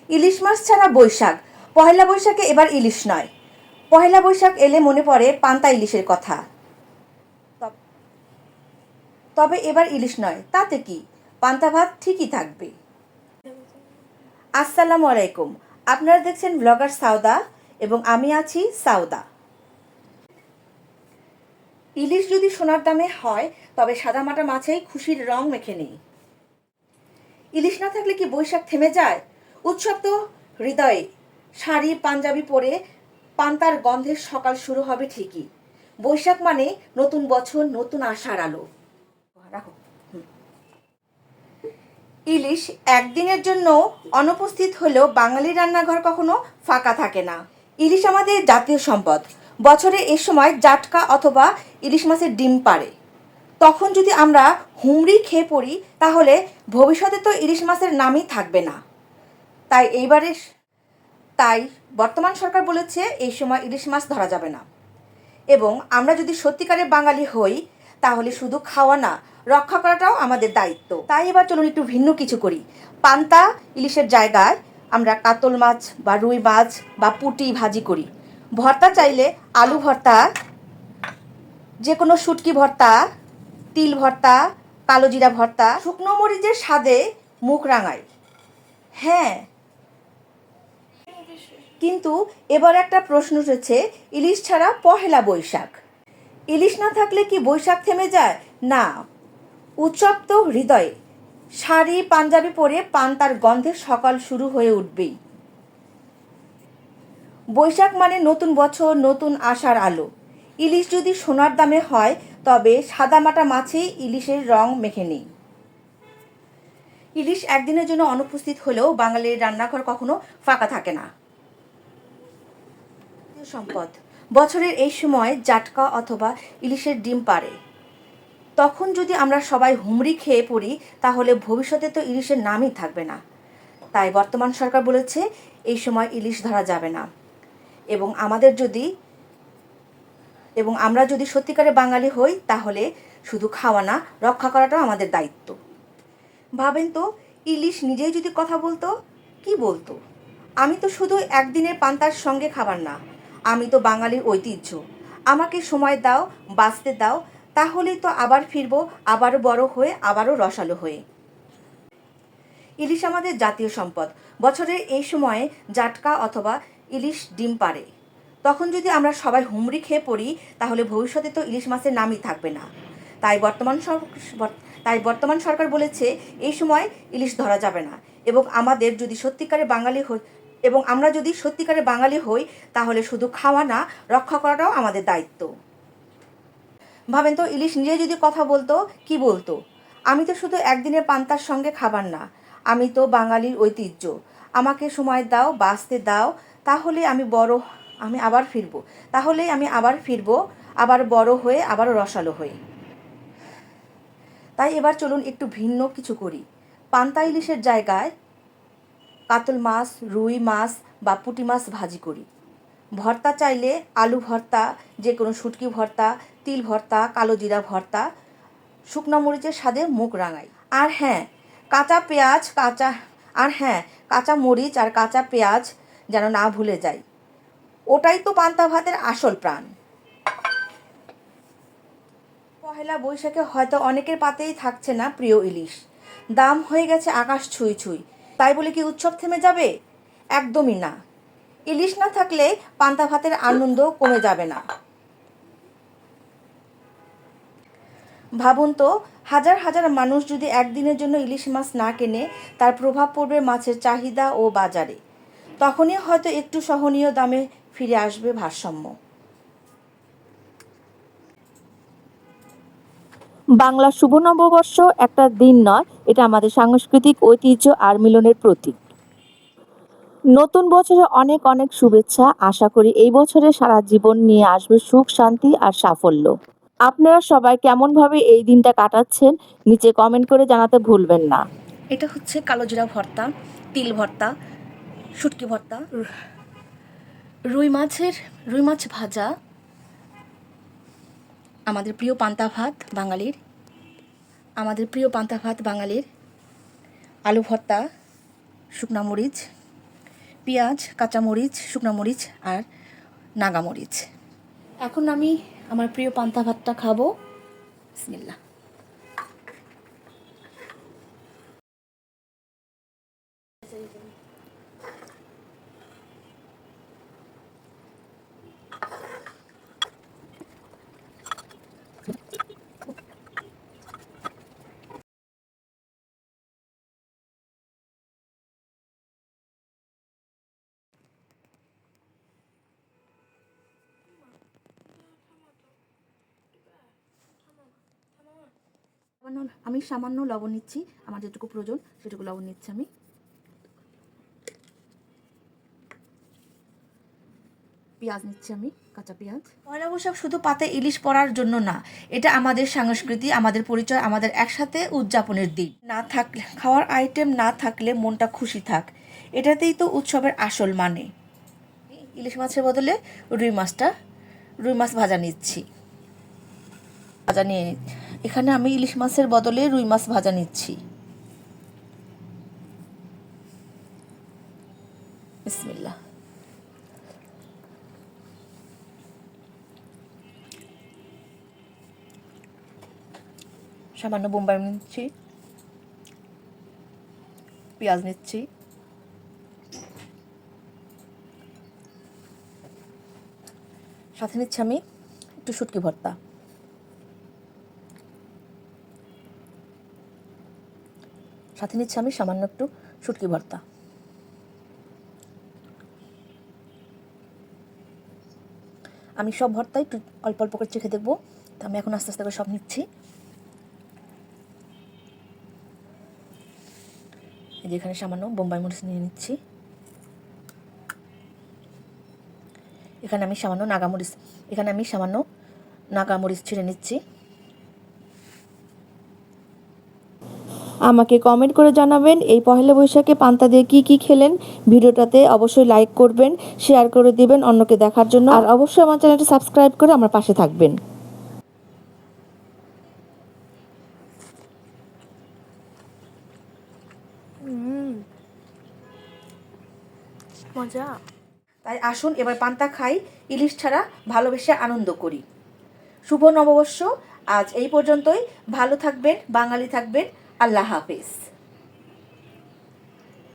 ইলিশ মাছ ছাড়া বৈশাখ। পহেলা বৈশাখে এবার ইলিশ নয়। পহেলা বৈশাখ এলে মনে পড়ে পান্তা ইলিশের কথা। তবে এবার ইলিশ নয়, তাতে কি, পান্তা ভাত ঠিকই থাকবে। আসসালামু আলাইকুম, আপনারা দেখছেন ব্লগার সাউদা এবং আমি আছি সাউদা। ইলিশ যদি সোনার দামে হয় তবে সাদামাটা মাছেই খুশির রং মেখে নেই। ইলিশ না থাকলে কি বৈশাখ থেমে যায়? উৎসব তো হৃদয়ে। শাড়ি পাঞ্জাবি পরে পান্তার গন্ধের সকাল শুরু হবে ঠিকই। বৈশাখ মানে নতুন বছর, নতুন আশার আলো। রাখো। ইলিশ একদিনের জন্য অনুপস্থিত হলেও বাঙালির রান্নাঘর কখনো ফাঁকা থাকে না। ইলিশ আমাদের জাতীয় সম্পদ। বছরে এ সময় জাটকা অথবা ইলিশ মাছের ডিম পাড়ে। তখন যদি আমরা হুমড়ি খেয়ে পড়ি তাহলে ভবিষ্যতে তো ইলিশ মাছের নামই থাকবে না। তাই বর্তমান সরকার বলেছে এই সময় ইলিশ মাছ ধরা যাবে না। এবং আমরা যদি সত্যিকারের বাঙালি হই তাহলে শুধু খাওয়া না, রক্ষা করাটাও আমাদের দায়িত্ব। তাই এবার চলুন একটু ভিন্ন কিছু করি। পান্তা ইলিশের জায়গায় আমরা কাতল মাছ বা রুই মাছ বা পুঁটি ভাজি করি। ভর্তা চাইলে আলু ভর্তা, যে কোনো শুটকি ভর্তা, তিল ভর্তা, কালো জিরা ভর্তা, শুকনো মরিচের স্বাদে মুখ রাঙায়। হ্যাঁ, কিন্তু এবার একটা প্রশ্ন উঠেছে, ইলিশ ছাড়া পহেলা বৈশাখ। ইলিশ না থাকলে কি বৈশাখ থেমে যায়? না, উৎসব তো হৃদয়ে। শাড়ি পাঞ্জাবি পরে পান্তার গন্ধে সকাল শুরু হয়ে উঠবেই। বৈশাখ মানে নতুন বছর, নতুন আশার আলো। ইলিশ যদি সোনার দামে হয় তবে সাদামাটা মাছেই ইলিশের রং মেখে নেই। ইলিশ একদিনের জন্য অনুপস্থিত হলেও বাঙালির রান্নাঘর কখনো ফাঁকা থাকে না। সম্পদ। বছরের এই সময় জাটকা অথবা ইলিশের ডিম পাড়ে। তখন যদি আমরা সবাই হুমড়ি খেয়ে পড়ি তাহলে ভবিষ্যতে তো ইলিশের নামই থাকবে না। তাই বর্তমান সরকার বলেছে এই সময় ইলিশ ধরা যাবে না। এবং আমরা যদি সত্যিকারের বাঙালি হই তাহলে শুধু খাওয়া না, রক্ষা করাটাও আমাদের দায়িত্ব। ভাবেন তো, ইলিশ নিজেই যদি কথা বলতো, কি বলতো? আমি তো শুধু একদিনের পান্তার সঙ্গে খাবার না, আমি তো বাঙালির ঐতিহ্য। আমাকে সময় দাও, বাঁচতে দাও, তাহলেই তো আবার ফিরবো, আবারও বড় হয়ে, আবারও রসালো হয়ে। ইলিশ আমাদের জাতীয় সম্পদ। বছরের এই সময়ে জাটকা অথবা ইলিশ ডিম পাড়ে। তখন যদি আমরা সবাই হুমড়ি খেয়ে পড়ি তাহলে ভবিষ্যতে তো ইলিশ মাছের নামই থাকবে না। তাই বর্তমান সরকার বলেছে এই সময় ইলিশ ধরা যাবে না। এবং আমরা যদি সত্যিকারের বাঙালি হই তাহলে শুধু খাওয়া না, রক্ষা করাটাও আমাদের দায়িত্ব। ভাবেন তো, ইলিশ নিজে যদি কথা বলতো, কি বলতো? আমি তো শুধু একদিনের পান্তার সঙ্গে খাবার না, আমি তো বাঙালির ঐতিহ্য। আমাকে সময় দাও, বাঁচতে দাও, তাহলেই আমি আবার ফিরবো, আবার বড় হয়ে, আবারও রসালো হয়ে। তাই এবার চলুন একটু ভিন্ন কিছু করি। পান্তা ইলিশের জায়গায় কাতল মাছ, রুই মাছ বা পুঁটি মাছ ভাজি করি। ভর্তা চাইলে আলু ভর্তা, যে কোনো শুটকি ভর্তা, তিল ভর্তা, কালো জিরা ভর্তা, শুকনো মরিচের স্বাদে মুখ রাঙাই। আর হ্যাঁ, কাঁচা মরিচ আর কাঁচা পেঁয়াজ যেন না ভুলে যাই। ওটাই তো পান্তা ভাতের আসল প্রাণ। পহেলা বৈশাখে হয়তো অনেকের পাতেই থাকছে না প্রিয় ইলিশ। দাম হয়ে গেছে আকাশ ছুঁই ছুঁই। তাই বলে কি উৎসব থেমে যাবে? একদমই না। ইলিশ না থাকলে পান্তা ভাতের আনন্দ কমে যাবে না। ভাবুন তো, হাজার হাজার মানুষ যদি একদিনের জন্য ইলিশ মাছ না কেনে, তার প্রভাব পড়বে মাছের চাহিদা ও বাজারে। তখনই হয়তো একটু সহনীয় দামে ফিরে আসবে ভারসাম্য। বাংলা শুভ নববর্ষ একটা দিন নয়, এটা আমাদের সাংস্কৃতিক ঐতিহ্য আর মিলনের প্রতীক। নতুন বছরে অনেক অনেক শুভেচ্ছা। আশা করি এই বছরে সারা জীবন নিয়ে আসবে সুখ, শান্তি আর সাফল্য। আপনারা সবাই কেমনভাবে এই দিনটা কাটাচ্ছেন নিচে কমেন্ট করে জানাতে ভুলবেন না। এটা হচ্ছে কালো জিরা ভর্তা, তিল ভর্তা, শুটকি ভর্তা, রুই মাছ ভাজা, আমাদের প্রিয় পান্তা ভাত বাঙালির, আলু ভর্তা, শুকনা মরিচ, পেঁয়াজ, কাঁচামরিচ, শুকনো মরিচ আর নাগামরিচ। এখন আমি আমার প্রিয় পান্তা ভাতটা খাবো। বিসমিল্লাহ। আমি সামান্য লবণ নিচ্ছি, আমার যেটুকু প্রয়োজন সেটুকু লবণ নিচ্ছি আমি। পেঁয়াজ নিচ্ছি আমি, কাঁচা পেঁয়াজ। পয়লা বৈশাখ শুধু পাতে ইলিশ পড়ার জন্য না, এটা আমাদের সংস্কৃতি, আমাদের পরিচয়, আমাদের একসাথে উদযাপনের দিন। না থাকলে খাওয়ার আইটেম না থাকলে মনটা খুশি থাক, এটাতেই তো উৎসবের আসল মানে। ইলিশ মাছের বদলে রুই মাছ ভাজা নিচ্ছি। এখানে আমি ইলিশ মাছের বদলে রুই মাছ ভাজা নিচ্ছি। বিসমিল্লাহ। সামান্য বোম্বাই নিচ্ছি, পেঁয়াজ নিচ্ছি, সাথে নিচ্ছি আমি একটু শুটকি ভর্তা, সাথে নিচ্ছি আমি সামান্য একটু শুটকি ভর্তা। আমি সব ভর্তাই একটু অল্প অল্প করে চেখে দেখবো, তো আমি এখন আস্তে আস্তে করে সব নিচ্ছি। যেখানে সামান্য বোম্বাই মরিচ নিয়ে নিচ্ছি, এখানে আমি সামান্য নাগামরিচ ছিঁড়ে নিচ্ছি। আমাকে কমেন্ট করে জানাবেন এই পহেলা বৈশাখে পান্তা দিয়ে কি খেলেন। ভিডিওটাতে অবশ্যই লাইক করবেন, শেয়ার করে দিবেন অন্যকে দেখার জন্য, আর অবশ্যই আমার চ্যানেলটা সাবস্ক্রাইব করে আমার পাশে থাকবেন। মজা। তাই আসুন এবার পান্তা খাই, ইলিশ ছাড়া ভালোবেসে আনন্দ করি। শুভ নববর্ষ আজ এই পর্যন্তই। ভালো থাকবেন, বাঙালি থাকবেন। আল্লাহ হাফেজ।